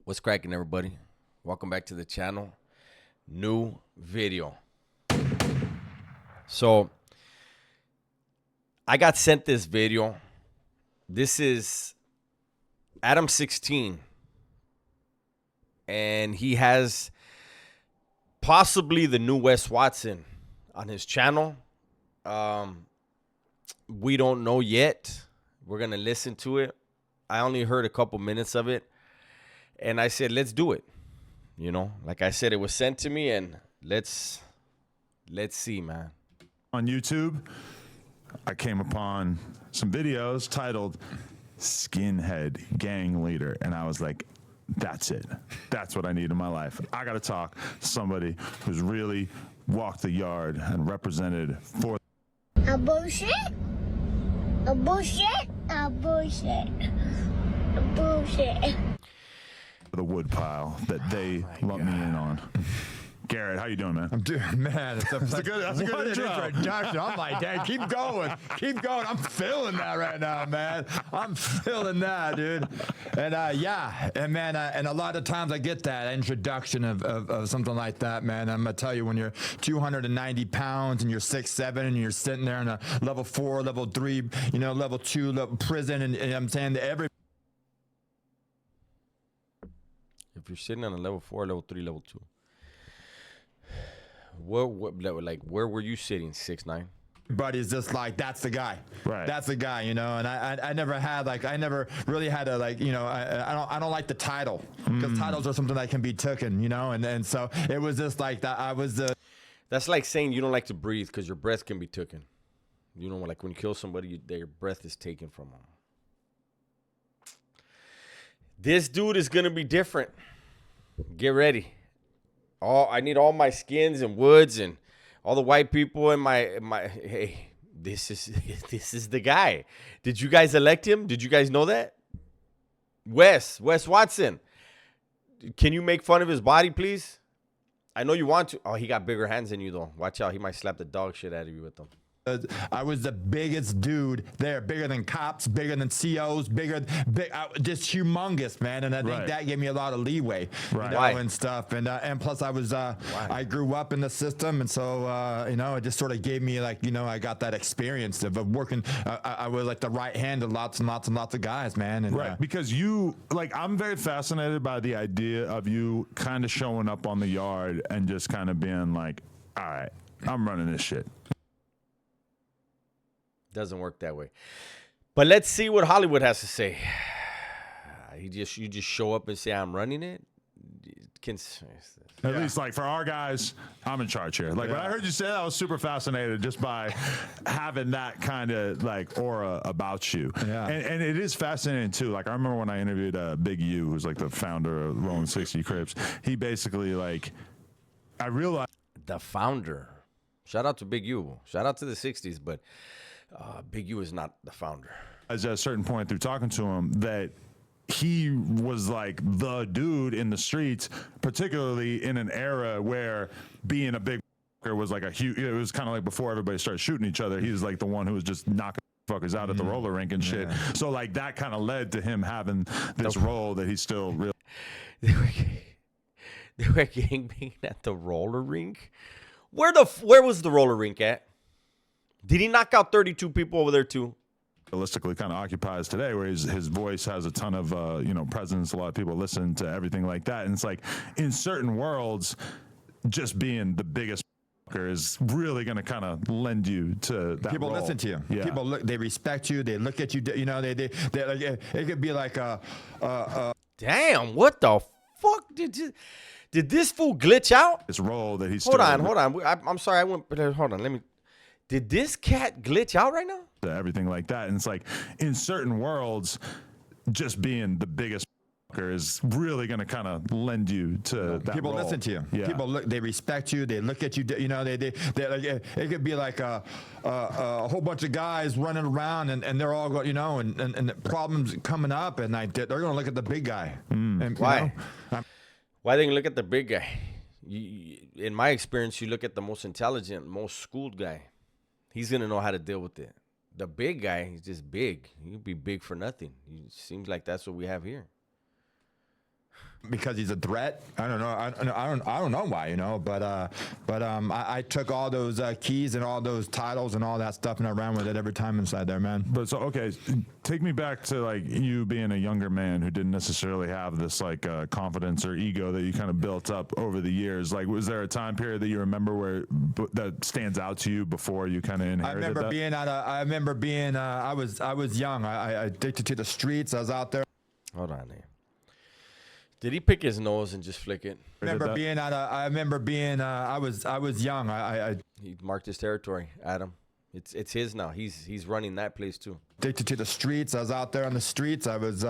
What's cracking, everybody? Welcome back to the channel. New video. So I got sent this video. This is Adam16, and he has possibly the new Wes Watson on his channel. We don't know yet. We're gonna listen to it. I only heard a couple minutes of it, and I said, let's do it. You know, like I said, it was sent to me, and let's see, man. On YouTube, I came upon some videos titled Skinhead Gang Leader, and I was like, that's it. That's what I need in my life. I got to talk to somebody who's really walked the yard and represented for A bullshit? A bullshit? A bullshit? A bullshit? the woodpile that they lump me in on. Garrett, how you doing, man? I'm doing, man. That's a good what intro. An introduction. I'm like, Dad, keep going. Keep going. I'm feeling that right now, man. I'm feeling that, dude. And yeah, and man, and a lot of times I get that introduction of something like that, man. I'm gonna tell you, when you're 290 pounds and you're 6'7" and you're sitting there in a level 4, level 3, you know, level 2 level prison, and I'm saying that every If you're sitting on a level 4, level 3, level 2, where were you sitting? 6'9"? Everybody's just like, that's the guy. Right. That's the guy, you know. And I never had, like, I never really had a, like, you know, I don't like the title, because titles are something that can be taken, you know. And so it was just like that. I was That's like saying you don't like to breathe because your breath can be taken. You know, like when you kill somebody, their breath is taken from them. This dude is gonna be different. Get ready. I need all my skins and woods and all the white people in my. Hey, this is the guy. Did you guys elect him? Did you guys know that? Wes Watson. Can you make fun of his body, please? I know you want to. Oh, he got bigger hands than you, though. Watch out. He might slap the dog shit out of you with them. I was the biggest dude there, bigger than cops, bigger than COs, just humongous, man. And I think that gave me a lot of leeway, you know, Why? and stuff. And plus, I was I grew up in the system, and so you know, it just sort of gave me, like, you know, I got that experience of working. I was like the right hand of lots and lots and lots of guys, man. And, right, because you, like, I'm very fascinated by the idea of you kind of showing up on the yard and just kind of being like, all right, I'm running this shit. Doesn't work that way. But let's see what Hollywood has to say. You just show up and say, I'm running it. At least, like, for our guys, I'm in charge here. Like, when I heard you say that, I was super fascinated just by having that kind of, like, aura about you. Yeah. And it is fascinating, too. Like, I remember when I interviewed Big U, who's, like, the founder of Rolling 60 Crips. He basically, like, I realized. The founder. Shout out to Big U. Shout out to the 60s, but Big U is not the founder. At a certain point through talking to him, that he was like the dude in the streets, particularly in an era where being a big was like a huge, it was kind of like before everybody started shooting each other. He was like the one who was just knocking fuckers out at the roller rink and shit. So like that kind of led to him having this role that he's still real. They were gangbanging at the roller rink. Where was the roller rink at? Did he knock out 32 people over there too? Realistically kind of occupies today, where his voice has a ton of you know, presence. A lot of people listen to everything like that, and it's like in certain worlds, just being the biggest is really going to kind of lend you to that people role. listen to you. Yeah. People look, they respect you. They look at you. You know, they like, it could be like Damn, what the fuck did this fool glitch out? This role that he's Hold on. I'm sorry. Hold on. Did this cat glitch out right now? everything like that, and it's like in certain worlds, just being the biggest is really going to kind of lend you to that people role. listen to you. Yeah. People look, they respect you. They look at you. You know, they like, it could be like a whole bunch of guys running around, and they're all going, you know, and the problems coming up, and like they're going to look at the big guy. And, Why? You know, Why didn't you look at the big guy? In my experience, you look at the most intelligent, most schooled guy. He's going to know how to deal with it. The big guy, he's just big. He'll be big for nothing. It seems like that's what we have here. because he's a threat. I don't know. I don't know why, you know. But I took all those keys and all those titles and all that stuff, and I ran with it every time inside there, man. But so okay, take me back to like you being a younger man who didn't necessarily have this like confidence or ego that you kind of built up over the years. Like, was there a time period that you remember where that stands out to you before you kind of inherited I remember being I was young. I addicted to the streets. I was out there. Hold on there. Did he pick his nose and just flick it? I was young. He marked his territory, Adam. It's his now. He's running that place too. Addicted to the streets. I was out there on the streets. I was,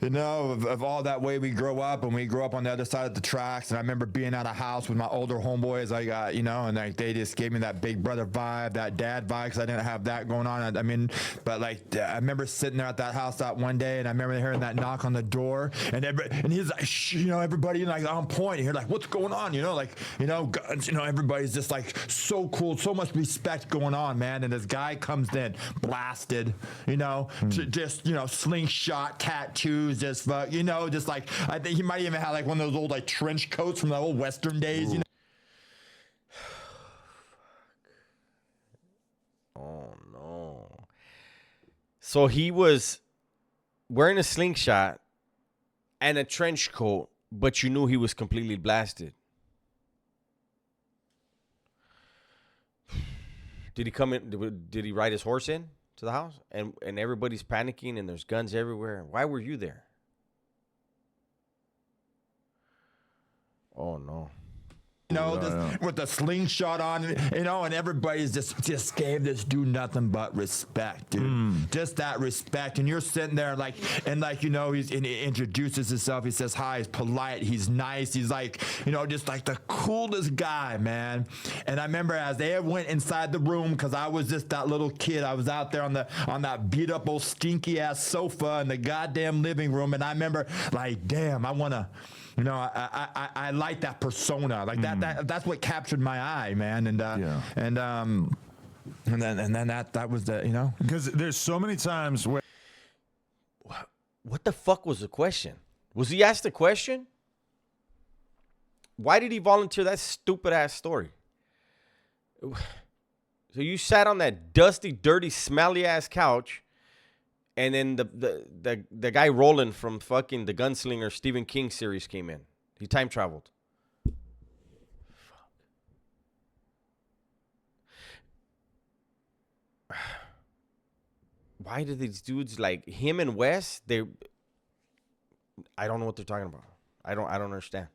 you know, of all that way we grow up, and we grew up on the other side of the tracks. And I remember being at a house with my older homeboys. I got, you know, and like they just gave me that big brother vibe, that dad vibe, because I didn't have that going on. I mean, but like I remember sitting there at that house that one day, and I remember hearing that knock on the door, and he's like, shh, you know, everybody like on point. And you're like, what's going on? You know, like, you know, guns, you know, everybody's just like so cool, so much respect going on, man. And this guy comes in, blasted. You know, just, you know, slingshot, tattoos, just, you know, just like, I think he might even have like one of those old like trench coats from the old Western days, you know. Oh, no. So he was wearing a slingshot and a trench coat, but you knew he was completely blasted. Did he come in? Did he ride his horse in to the house? And everybody's panicking and there's guns everywhere. Why were you there? Oh, no. You know, just with the slingshot on, you know, and everybody's just gave this dude nothing but respect, dude. Just that respect. And you're sitting there like, and like, you know, he introduces himself. He says hi. He's polite. He's nice. He's like, you know, just like the coolest guy, man. And I remember as they went inside the room, because I was just that little kid. I was out there on that beat up old stinky ass sofa in the goddamn living room. And I remember like, damn, I want to. You know, I like that persona, like that's what captured my eye, man, and then that was the, you know, because there's so many times where. What the fuck was the question? Was he asked a question? Why did he volunteer that stupid ass story? So you sat on that dusty, dirty, smelly ass couch. And then the guy Roland from fucking the Gunslinger Stephen King series came in. He time traveled. Fuck. Why do these dudes like him and Wes? I don't know what they're talking about. I don't understand.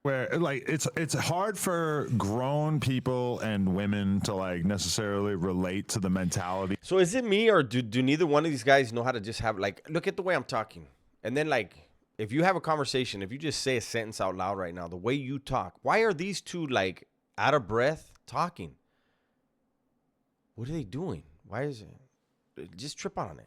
Where like it's hard for grown people and women to like necessarily relate to the mentality. So is it me, or do neither one of these guys know how to just have like, look at the way I'm talking, and then like if you have a conversation, if you just say a sentence out loud right now, the way you talk, why are these two like out of breath talking? What are they doing? Why is it? Just trip on it.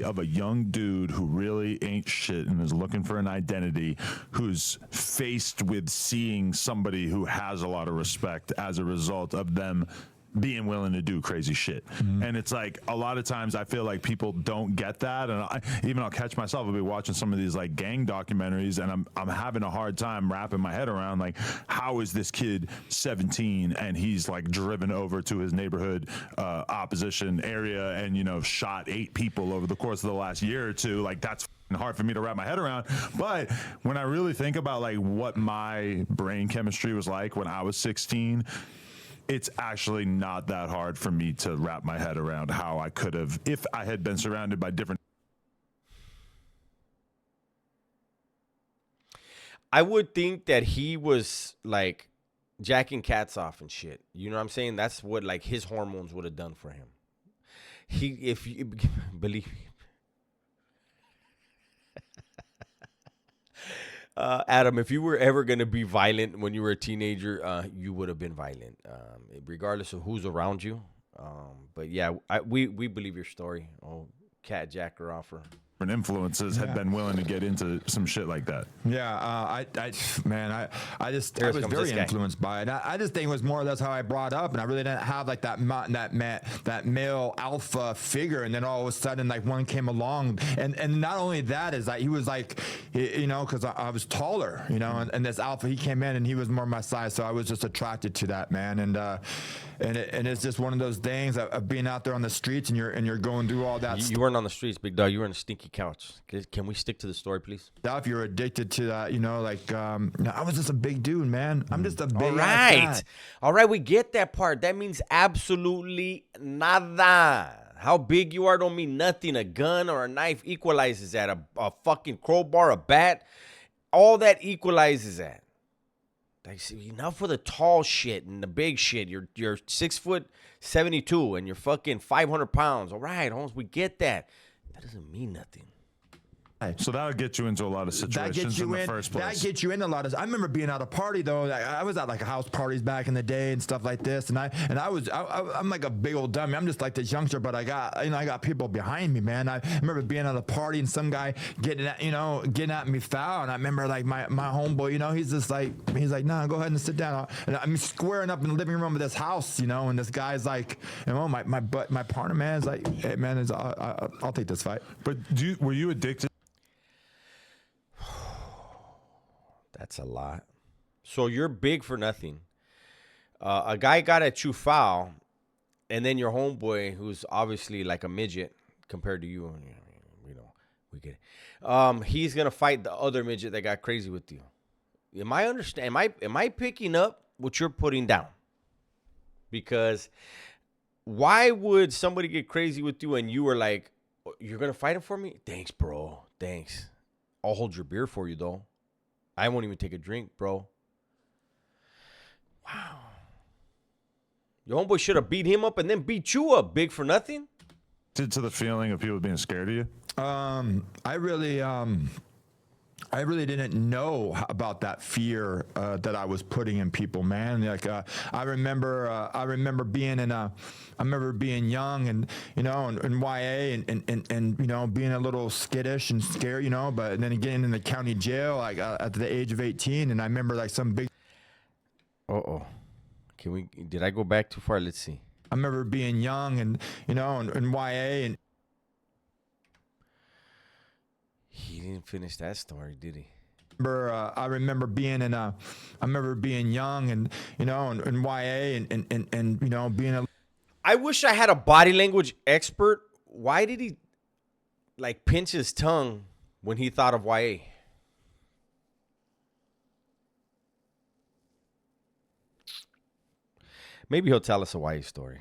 Of a young dude who really ain't shit and is looking for an identity, who's faced with seeing somebody who has a lot of respect as a result of them being willing to do crazy shit. And it's like a lot of times I feel like people don't get that, and I'll catch myself. I'll be watching some of these like gang documentaries, and I'm having a hard time wrapping my head around like, how is this kid 17 and he's like driven over to his neighborhood opposition area and, you know, shot 8 people over the course of the last year or two. Like, that's hard for me to wrap my head around. But when I really think about like what my brain chemistry was like when I was 16, it's actually not that hard for me to wrap my head around how I could have, if I had been surrounded by different. I would think that he was like jacking cats off and shit. You know what I'm saying? That's what like his hormones would have done for him. If you believe me. Adam, if you were ever going to be violent when you were a teenager, you would have been violent, regardless of who's around you. But yeah, we believe your story. Oh, cat jacker offer. influences had been willing to get into some shit like that. Yeah, I was very influenced by it. I just think it was more or less how I brought up, and I really didn't have like that male alpha figure. And then all of a sudden, like one came along, and not only that is like he was like, you know, because I was taller, you know, and this alpha, he came in and he was more my size, so I was just attracted to that, man. And it's just one of those things of being out there on the streets and you're going through all that. You weren't on the streets, big dog. You were on a stinky couch. Can we stick to the story, please? Stuff, you're addicted to that, you know, like I was just a big dude, man. I'm just a big all right, we get that part. That means absolutely nada. How big you are don't mean nothing. A gun or a knife equalizes that. A fucking crowbar, a bat, all that equalizes that. Like, enough with the tall shit and the big shit. You're 6'72" and you're fucking 500 pounds. All right, Holmes, we get that. That doesn't mean nothing. So that would get you into a lot of situations in the first place. That gets you in a lot of. I remember being at a party though. I was at like house parties back in the day and stuff like this. And I'm like a big old dummy. I'm just like this youngster, but I got people behind me, man. I remember being at a party and some guy getting at me foul. And I remember like my homeboy, you know, he's like, nah, go ahead and sit down. And I'm squaring up in the living room of this house, you know, and this guy's like, you know, my partner, man, is like, hey, man, I'll take this fight. But were you addicted? That's a lot. So you're big for nothing. A guy got at you foul, and then your homeboy, who's obviously like a midget compared to you, you know, we get it. He's gonna fight the other midget that got crazy with you. Am I picking up what you're putting down? Because why would somebody get crazy with you and you were like, you're gonna fight him for me? Thanks, bro. Thanks. I'll hold your beer for you though. I won't even take a drink, bro. Wow. Your homeboy should have beat him up and then beat you up, big for nothing. To the feeling of people being scared of you? I really didn't know about that fear that I was putting in people, man. Like I remember being young and, you know, in YA and you know, being a little skittish and scared, you know, but then getting in the county jail like at the age of 18, and I remember like some big. Did I go back too far? Let's see. I remember being young and, you know, in YA and. He didn't finish that story, did he? I remember being young and, you know, in YA and you know, being a. I wish I had a body language expert. Why did he like pinch his tongue when he thought of YA? Maybe he'll tell us a YA story.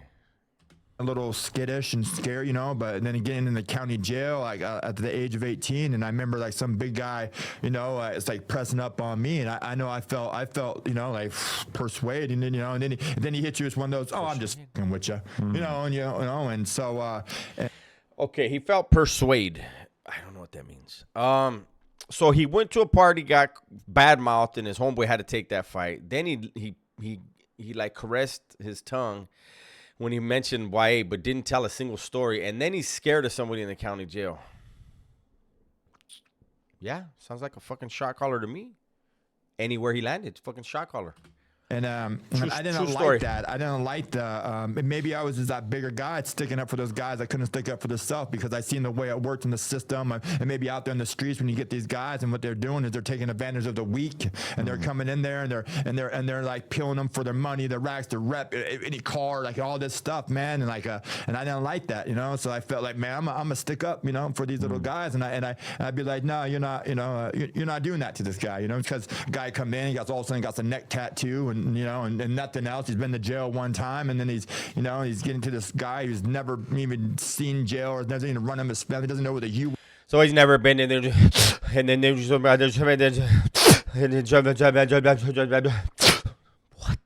A little skittish and scared, you know, but then getting in the county jail like at the age of 18, and I remember like some big guy, you know, it's like pressing up on me, and I know I felt, you know, like persuaded, and then, you know, and then he hits you with one of those, oh, I'm just fucking with you, you know, and so. Okay, he felt persuade. I don't know what that means. So he went to a party, got bad mouthed, and his homeboy had to take that fight. Then he like caressed his tongue when he mentioned YA, but didn't tell a single story. And then he's scared of somebody in the county jail. Yeah, sounds like a fucking shot caller to me. Anywhere he landed, fucking shot caller. And I didn't like that. I didn't like the. Maybe I was just that bigger guy sticking up for those guys. I couldn't stick up for themselves because I seen the way it worked in the system. And maybe out there in the streets when you get these guys and what they're doing is they're taking advantage of the weak, and they're coming in there and they're like peeling them for their money, their racks, their rep, any car, like all this stuff, man. And and I didn't like that, you know. So I felt like, man, I'm gonna stick up, you know, for these little guys. And I'd be like, no, you're not, you know, you're not doing that to this guy, you know, because guy come in, he got all of a sudden got some neck tattoo and you know, and nothing else. He's been to jail one time, and then he's getting to this guy who's never even seen jail or doesn't even run him a spell. He doesn't know what a U. So he's never been in there, and then what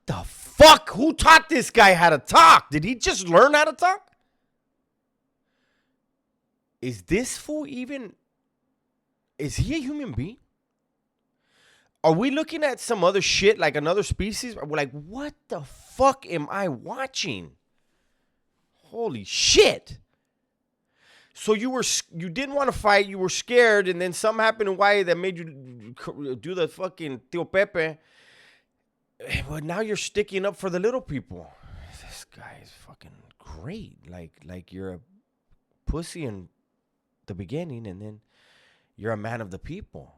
the fuck? Who taught this guy how to talk? Did he just learn how to talk? Is this fool even? Is he a human being? Are we looking at some other shit, like another species? We're like, what the fuck am I watching? Holy shit. So you didn't want to fight. You were scared, and then something happened in Hawaii that made you do the fucking Tío Pepe. But now you're sticking up for the little people. This guy is fucking great. Like you're a pussy in the beginning, and then you're a man of the people.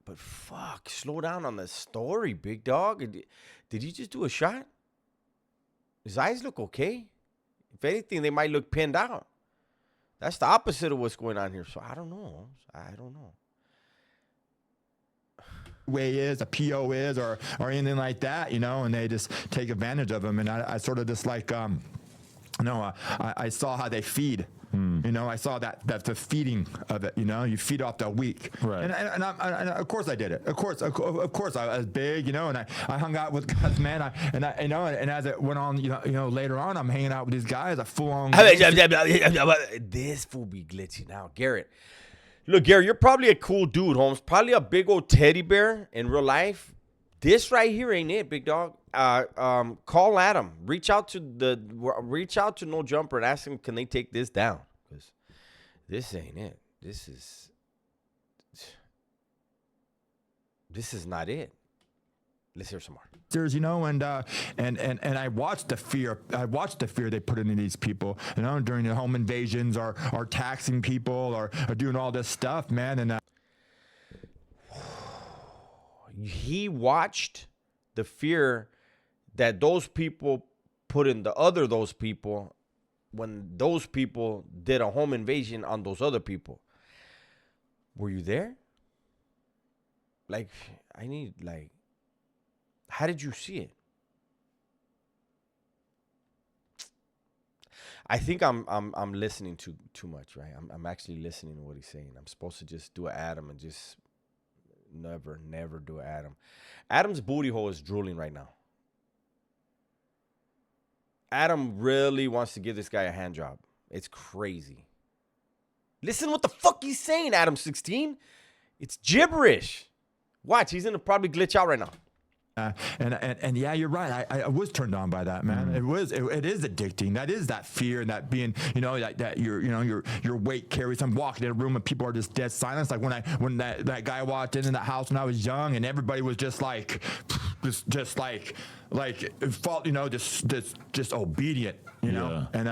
But fuck, slow down on the story, big dog. Did he just do a shot? His eyes look okay. If anything, they might look pinned out. That's the opposite of what's going on here. So I don't know. Way is, a PO is, or anything like that, and they just take advantage of them. And I sort of just like, I saw how they feed. I saw that the feeding of it. You feed off the weak. Right. And of course I did it. Of course I was big. And I hung out with guys, man. And as it went on, later on, I'm hanging out with these guys. A full on. This fool be glitching out, Garrett. Look, Garrett, you're probably a cool dude, Holmes. Probably a big old teddy bear in real life. This right here ain't it, big dog. Call Adam. Reach out to No Jumper and ask him, can they take this down? Because this ain't it. This is not it. Let's hear some more. And I watched the fear. I watched the fear they put into these people, during the home invasions or taxing people or doing all this stuff, man. And he watched the fear that those people put in those people when those people did a home invasion on those other people. Were you there? How did you see it? I think I'm listening too much, right? I'm actually listening to what he's saying. I'm supposed to just do an Adam and just never do an Adam. Adam's booty hole is drooling right now. Adam really wants to give this guy a hand job. It's crazy. Listen what the fuck he's saying, Adam16. It's gibberish. Watch, he's gonna probably glitch out right now. And yeah, you're right. I was turned on by that, man. It is addicting. That is that fear and that being, that your weight carries. I'm walking in a room and people are just dead silence. Like when that guy walked in that house when I was young and everybody was just like just obedient, Yeah. And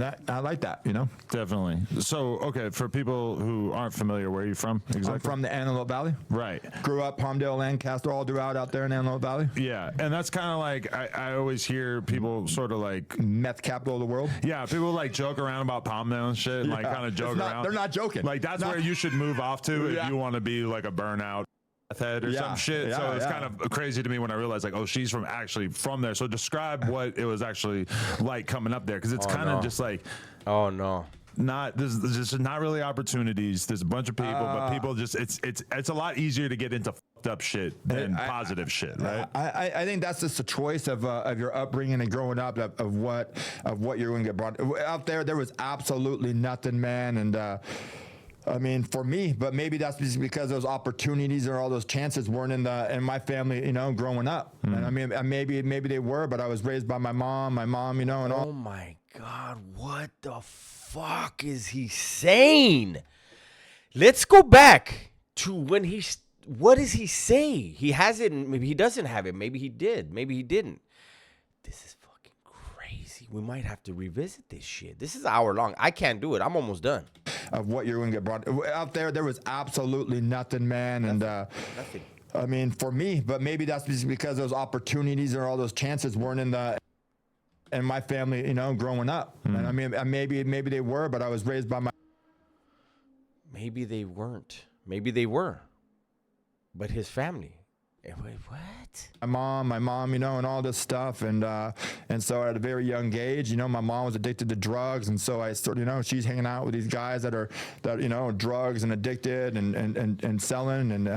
that I like that, Definitely. So, okay, for people who aren't familiar, where are you from exactly? I'm from the Antelope Valley. Right. Grew up Palmdale, Lancaster, all throughout out there in Antelope Valley. Yeah, and that's kind of like I always hear people sort of like meth capital of the world. Yeah, people like joke around about Palmdale and shit, and like kind of joke around. They're not joking. Like that's where you should move off to if you want to be like a burnout head or some shit. So it's kind of crazy to me when I realized like, oh, she's from there. So describe what it was actually like coming up there, because it's kind of just like, oh no. There's just not really opportunities. There's a bunch of people, but people just it's a lot easier to get into fucked up shit than positive shit, right? I think that's just a choice of your upbringing and growing up of what you're going to get brought out there. There was absolutely nothing, man, and I mean, for me, but maybe that's because those opportunities or all those chances weren't in my family, growing up. And I mean, maybe they were, but I was raised by my mom, and all. Oh my God, what the fuck is he saying? Let's go back to when what does he say? He has it, maybe he doesn't have it, maybe he did, maybe he didn't. This is fucking crazy. We might have to revisit this shit. This is an hour long. I can't do it. I'm almost done. Of what you're going to get brought out there. There was absolutely nothing, man. Nothing. I mean, for me, but maybe that's because those opportunities or all those chances weren't in my family, growing up. And I mean, maybe they were, but I was raised by my. Maybe they weren't. Maybe they were. But his family. Wait, what? My mom, and all this stuff, and so at a very young age, my mom was addicted to drugs, and so I sort of, she's hanging out with these guys that drugs and addicted and selling, and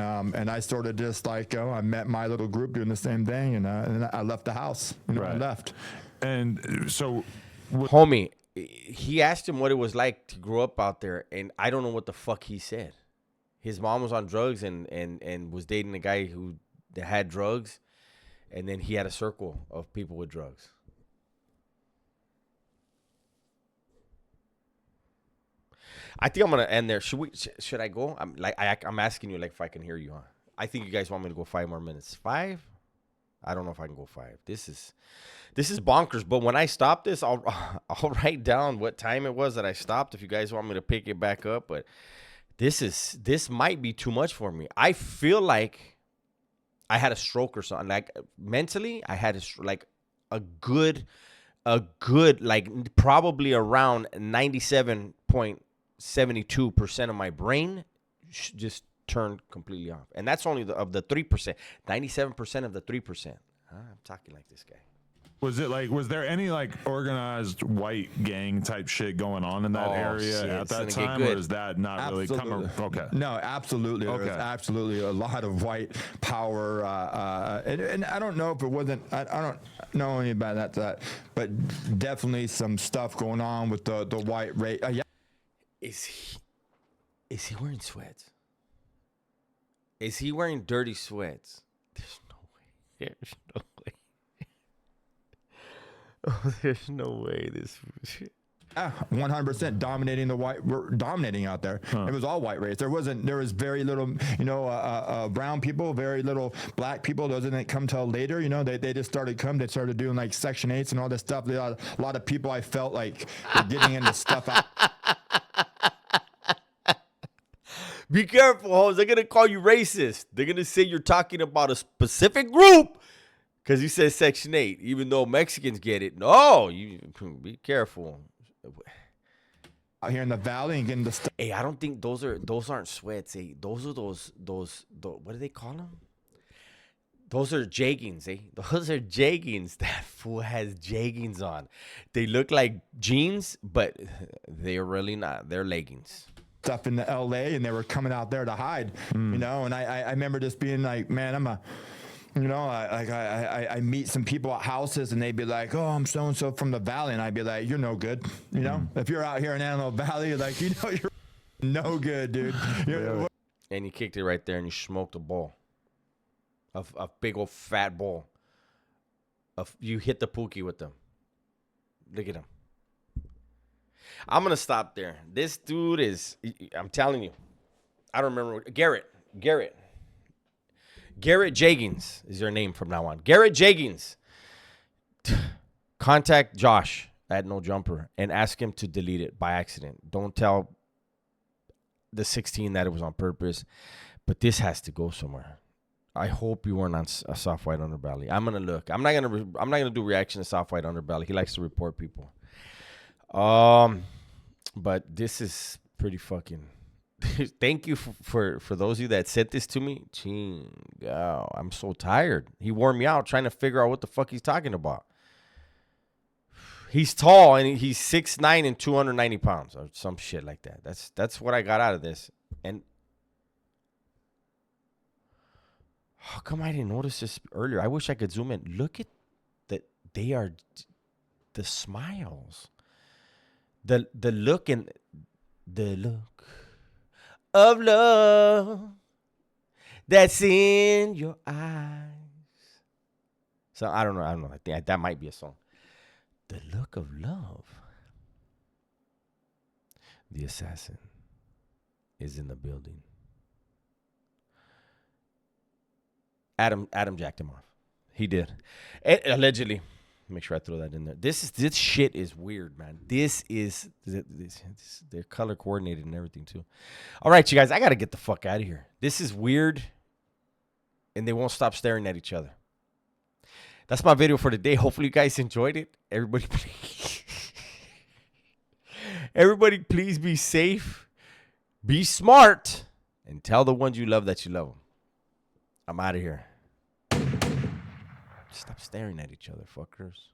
I sort of just like, I met my little group doing the same thing, and I left the house, I left. And so, homie, he asked him what it was like to grow up out there, and I don't know what the fuck he said. His mom was on drugs and was dating a guy who had drugs, and then he had a circle of people with drugs. I think I'm gonna end there. Should I go? I'm asking you like if I can hear you, huh? I think you guys want me to go 5 more minutes. 5? I don't know if I can go 5. This is bonkers. But when I stop this, I'll write down what time it was that I stopped. If you guys want me to pick it back up, but this might be too much for me. I feel like I had a stroke or something. Like mentally, I had a good like probably around 97.72% of my brain just turned completely off. And that's only of the 3%. 97% of the 3%. I'm talking like this guy. Was there any like organized white gang type shit going on in that area at that time, or is that not really coming? Okay. No, absolutely. There was absolutely a lot of white power, and I don't know if it wasn't. I don't know any about that, but definitely some stuff going on with the white race. Yeah. Is he wearing sweats? Is he wearing dirty sweats? There's no way. There's no way. Oh, there's no way this. 100% dominating we're dominating out there. It was all white race. There was very little, brown people, very little black people. Those didn't come till later. They just started they started doing like Section 8s and all this stuff. A lot of people I felt like were getting into stuff out. Be careful, hoes. They're going to call you racist. They're going to say you're talking about a specific group because you said Section 8, even though Mexicans get it. No, you be careful. Out here in the valley and getting the stuff. Hey, I don't think those aren't sweats. Hey, those are those what do they call them? Those are jeggings. Those are jeggings. That fool has jeggings on. They look like jeans, but they're really not. They're leggings. Stuff in the LA, and they were coming out there to hide, and I remember just being like, man, I'm I meet some people at houses, and they'd be like, oh, I'm so and so from the valley, and I'd be like, you're no good, if you're out here in Antelope Valley, you're like, you're no good, dude. And you kicked it right there, and you smoked a ball, a big old fat ball. You hit the pookie with them. Look at him. I'm going to stop there. This dude is, I'm telling you, I don't remember. Garrett Jeggins is your name from now on. Garrett Jeggins. Contact Josh at No Jumper and ask him to delete it by accident. Don't tell the 16 that it was on purpose, but this has to go somewhere. I hope you weren't on a soft white underbelly. I'm going to look. I'm not going to do reaction to soft white underbelly. He likes to report people. But this is pretty fucking. Thank you for those of you that sent this to me. Chingo, I'm so tired. He wore me out trying to figure out what the fuck he's talking about. He's tall and he's 6'9" and 290 pounds or some shit like that. That's what I got out of this. And how come I didn't notice this earlier? I wish I could zoom in. Look at that. They are the smiles. The look and the look of love that's in your eyes. So I don't know. I think that might be a song. The look of love. The assassin is in the building. Adam jacked him off. He did. Allegedly. Make sure I throw that in there. This shit is weird, man. This they're color coordinated and everything too. All right, you guys, I gotta get the fuck out of here. This is weird, and they won't stop staring at each other. That's my video for today. Hopefully, you guys enjoyed it. Everybody, please be safe, be smart, and tell the ones you love that you love them. I'm out of here. Stop staring at each other, fuckers.